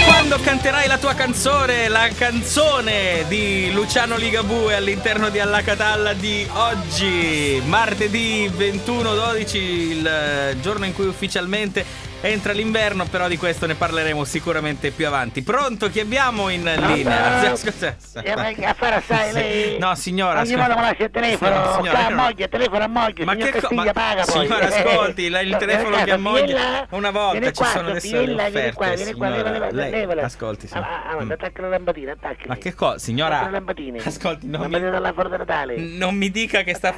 Quando canterai la tua canzone, la canzone di Luciano Ligabue all'interno di Alla Catalla di oggi, martedì 21/12, il giorno in cui ufficialmente entra l'inverno, però di questo ne parleremo sicuramente più avanti. Pronto? Chi abbiamo in linea? Scusa. A fare assai lei? No, signora. Ogni volta mi lascia il telefono. Signora, Moglie, telefono a moglie. Ma signor che Castiglia paga poi. Signora, ascolti, il telefono che ammoglia una volta, vieni ci qua, sono adesso Sofiella, le vieni qua, offerte, vieni qua, signora. Lei, levala. ascolti, signora. Attacca la lampadina, attacca. Ma che cosa, signora? Attacca le lampadine. Ascolti, lampadina dalla Forza Natale. non mi dica che sta...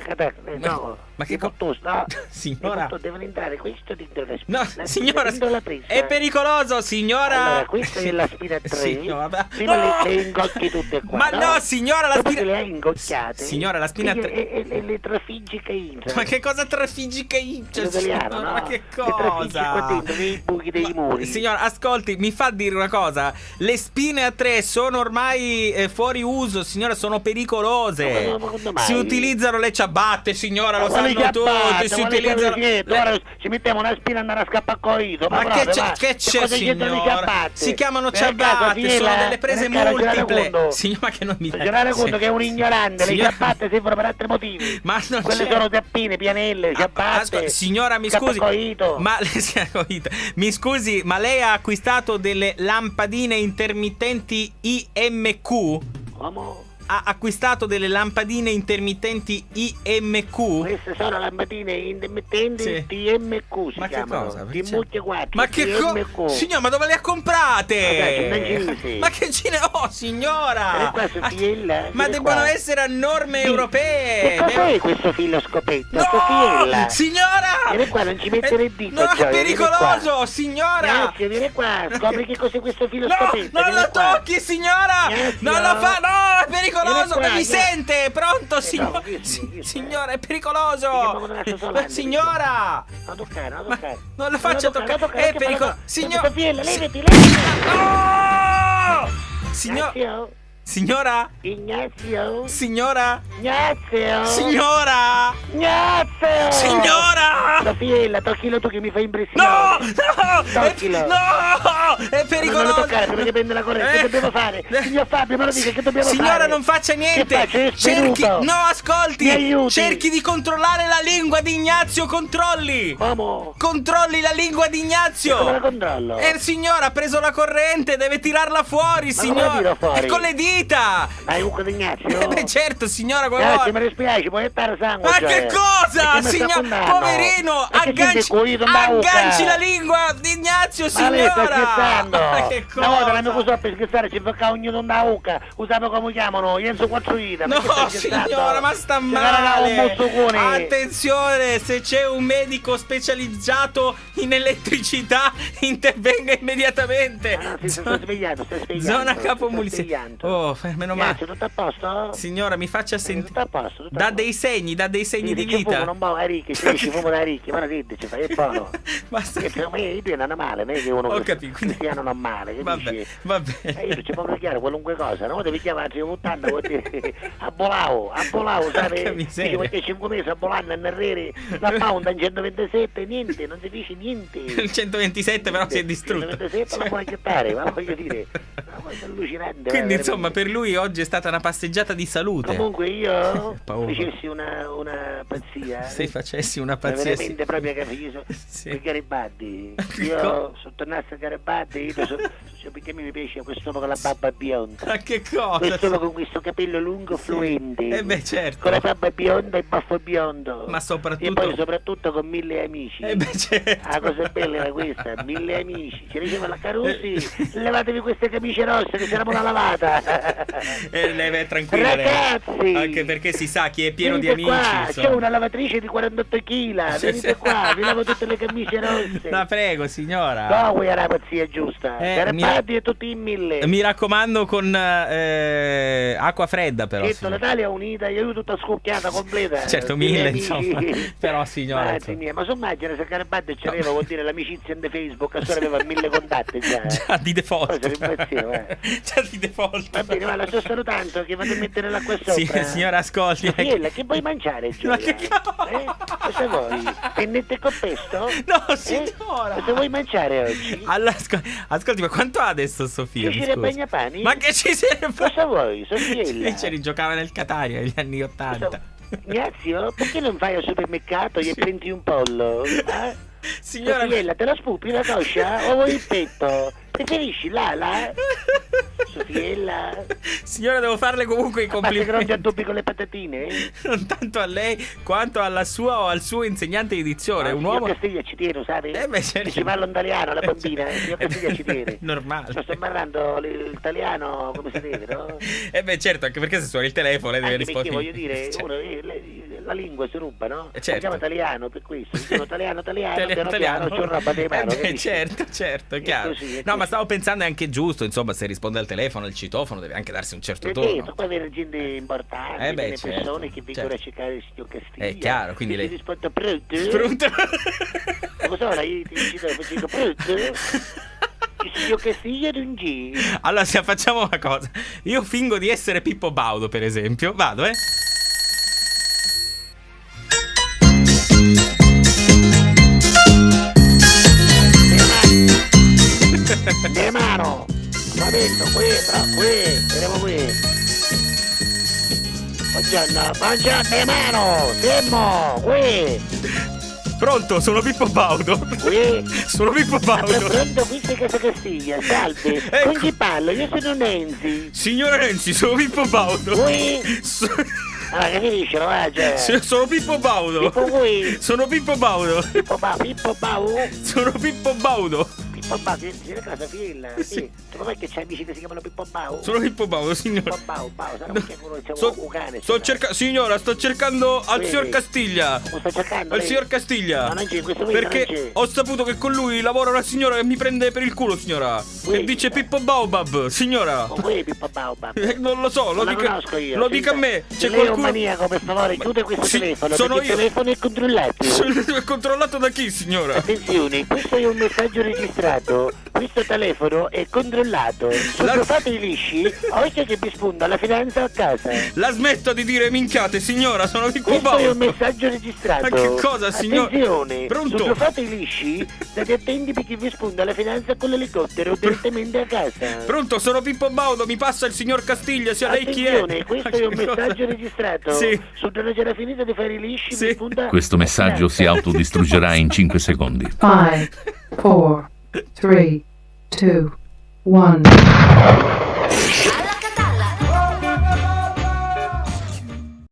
No. Ma che cosa? Signora. Devono entrare questo dentro la No, signora, la presa. è pericoloso, signora. Allora, questa è la spina 3. Signora, prima no! le ingocchi tutte qua. Ma no, signora, la Dopo spina... che le hai ingocchiate. Signora, la spina 3... E le trafiggi che entrano. Ma che cosa trafiggi che In italiano, no? Ma che Le trafiggi qua cosa? dentro, nei buchi dei muri. Signora, ascolti, mi fa dire una cosa. Le spine a 3 sono ormai fuori uso, signora, sono pericolose. Ma quando mai? Si utilizzano le ciabatte, signora, lo quali sanno tutti. Si utilizzano... Ora ci mettiamo una spina e andare a scappare con Ito. Ma che c'è, signora? Si chiamano ciabatte, sono delle prese multiple. Signora, che non mi Si rende conto che è un ignorante, le ciabatte servono per altri motivi. Ma non quelle sono zappine, pianelle, ciabatte. Signora, mi scusi. Mi scusi, ma lei ha acquistato delle lampadine intermittenti IMQ? Come? Ha acquistato delle lampadine intermittenti IMQ? Queste sono lampadine intermittenti TMQ si ma chiamano. Che cosa? TMQ 4. Ma che cosa? Signora, ma dove le ha comprate? Ma che cine? Oh, signora! Ma debbono essere a norme europee. Che cos'è questo filo scopetto? No! Signora! Vieni qua, non ci mettere il dito. No, è pericoloso, signora! Grazie, vieni qua, scopri che cos'è questo filo scopetto. Non lo tocchi, signora! Non lo fa, no, è pericoloso! Mi sente? Pronto, signora? Signora, è pericoloso! Signora! Non toccare. Non lo faccia toccare, è pericoloso! Signora! Levati! No! Signora? Ignazio? Signora? Ignazio? Signora? Ignazio? Signora? Sofiella, toccilo tu che mi fai impressione. No! Toccilo. No! È pericoloso! Non lo toccare perché prende la corrente. Che dobbiamo fare? Signor Fabio, me lo dica, che dobbiamo fare? Signora, non faccia niente! No, ascolti! Mi aiuti! Cerchi di controllare la lingua di Ignazio, controlli! Come? Controlli la lingua di Ignazio! Come la controllo? Signora, ha preso la corrente, deve tirarla fuori, signora! Come la tiro fuori? Con le dita! Hai un di Ignazio? Certo, signora, Grazie, mi dispiace, puoi stare sangue. Ma che cosa? Signora, poverino, agganci la lingua di Ignazio, signora! Ma lei sta scherzando? Ma che cosa? Una volta la mia cosa per scherzare ci toccava ognuno da ucca, usava come chiamano, Enzo Quattroita. No, signora, ma sta male! Attenzione, se c'è un medico specializzato in elettricità, intervenga immediatamente. No, si sta svegliando, Zona Capomulizia. Oh, meno male. Grazie, tutto a posto? Signora, mi faccia sentire. Tutto a posto. Dà dei segni di vita. Non va a ricchi, ci fumo da ricchi, ma che ci fai, è buono. Basta. Che per me i più hanno male, non è che uno cristiano non male, capisci? Vabbè. Io ci può chiaro qualunque cosa, non devi chiamarci puttana, a Bolao, sai? Dice perché 5 mesi a Bolano a Nerreri, la pound in 127, niente, non si dice niente. Il 127 però si è distrutto. Il 127 la puoi accettare, ma voglio dire, una cosa allucinante. Quindi insomma per lui oggi è stata una passeggiata di salute. Comunque io facessi una pazzia. Se facessi una pazzia. Veramente proprio capito. Per Garibaldi. Io se tornassi a Garibaldi, perché mi piace quest'uomo con la barba bionda. Ma che cosa? Quest'uomo con questo capello lungo fluente. Beh, certo. Con la barba bionda e il baffo biondo. Ma soprattutto. E poi soprattutto con 1000 amici. Beh, certo. La cosa bella era questa, 1000 amici. Ci diceva la Carusi, levatevi queste camicie rosse che c'era una lavata. Lei è tranquilla. Ragazzi. Anche perché si sa chi è pieno di amici. Qua, c'è una lavatrice di 48 kg. Venite qua, vi lavo tutte le camicie rosse. La prego, signora. No, quella è la pazzia giusta. Garibaldi e tutti in 1000. Mi raccomando con acqua fredda però. Certo, l'Italia unita, io tutta scocchiata completa. Certo, 1000 insomma. Però signora. Ma so immagina se Garibaldi c'aveva, vuol dire l'amicizia in Facebook, a solo aveva 1000 contatti già. Già di default. Già di default. Va bene, ma la sto salutando che vado a mettere l'acqua sopra. Sì, signora, ascolti. Che vuoi mangiare, Gioia? Ma che cosa? Cosa vuoi? Pennette con pesto? No, signora! Cosa vuoi mangiare oggi? Ascolti, ma quanto ha adesso Sofia? Ci si bagnapani? Ma che ci si Cosa vuoi, Sofiella? Lei ci rigiocava nel Catania negli anni 80. Ignazio, perché non vai al supermercato e prendi un pollo? Signora... Sofiella, te la spupi la coscia o vuoi il petto? Preferisci l'ala? Sofiella? Signora, devo farle comunque i complimenti. Ma che non ti addobbi con le patatine? Non tanto a lei quanto alla sua o al suo insegnante di dizione. Un uomo... Castiglia ci tiene, sai? Beh, certo. Ci parla in italiano la bambina, signor Castiglia ci tiene. Normale. Ma sto parlando l'italiano come si deve, no? Beh, certo, anche perché se suona il telefono lei deve rispondere. Perché voglio dire, certo. la lingua si ruba, no? Certo. Parliamo italiano per questo. Sono italiano, piano, c'ho roba di mano. Certo, chiaro. No, ma stavo pensando è anche giusto, insomma, se risponde al telefono, il citofono deve anche darsi un certo tono. Poi avere gente importante, delle persone che vengono a cercare il signor Castiglia. È chiaro, quindi lei risponde pronto? Pronto? Cosa io ti dico pronto? Il signor Castiglia non gira. Allora, se facciamo una cosa, io fingo di essere Pippo Baudo, per esempio. Vado, Le mano, va detto qui, vediamo qui. Buongiorno, le mano, fermo, qui. Pronto, sono Pippo Baudo. Qui. Sono Pippo Baudo. Pronto, qui sei Casa Castiglia, salve. Ecco. Con chi parlo? Io sono Nenzi. Signora Nenzi, sono Pippo Baudo. Qui. Allora, che mi dice, sono Pippo Baudo. Pippo qui. Sono Pippo Baudo. Pippo Bau? Sono Pippo Baudo. Pippo Bau, sei a casa figlia? Sì. Tu com'è che c'hai amici che si chiamano Pippo Bau? Sono Pippo Baudo, signora. Pippo Bau, sarà perché siamo un cane. Signora, sto cercando al signor Castiglia. Lo sto cercando? Al signor Castiglia. No, non c'è, in questo momento perché non c'è. ho saputo che con lui lavora una signora che mi prende per il culo, signora. Che dice Pippo Baobab, signora. Ma qui Pippo Baobab? Non lo so, lo dica a me. C'è lei qualcuno... un maniaco, per favore, chiude questo telefono. Sono perché io. Il telefono è controllato. È controllato da chi, signora? Attenzione, questo è un messaggio registrato. Questo telefono è controllato. Fate i lisci, occhio che vi spunta la finanza a casa. La smetto di dire minchiate, signora, sono Pippo Baudo. Questo è un messaggio registrato. Ma che cosa, signora? Attenzione, pronto? Fate i lisci, state attenti perché vi spunta la finanza con l'elicottero direttamente a casa. Pronto, sono Pippo Baudo, mi passa il signor Castiglia, sia lei chi è? Attenzione, questo è un messaggio registrato. Sì. Sono già finita di fare i lisci, sì. mi spunta... Questo messaggio si autodistruggerà in 5 secondi. 5, 4, 3, 2, 1.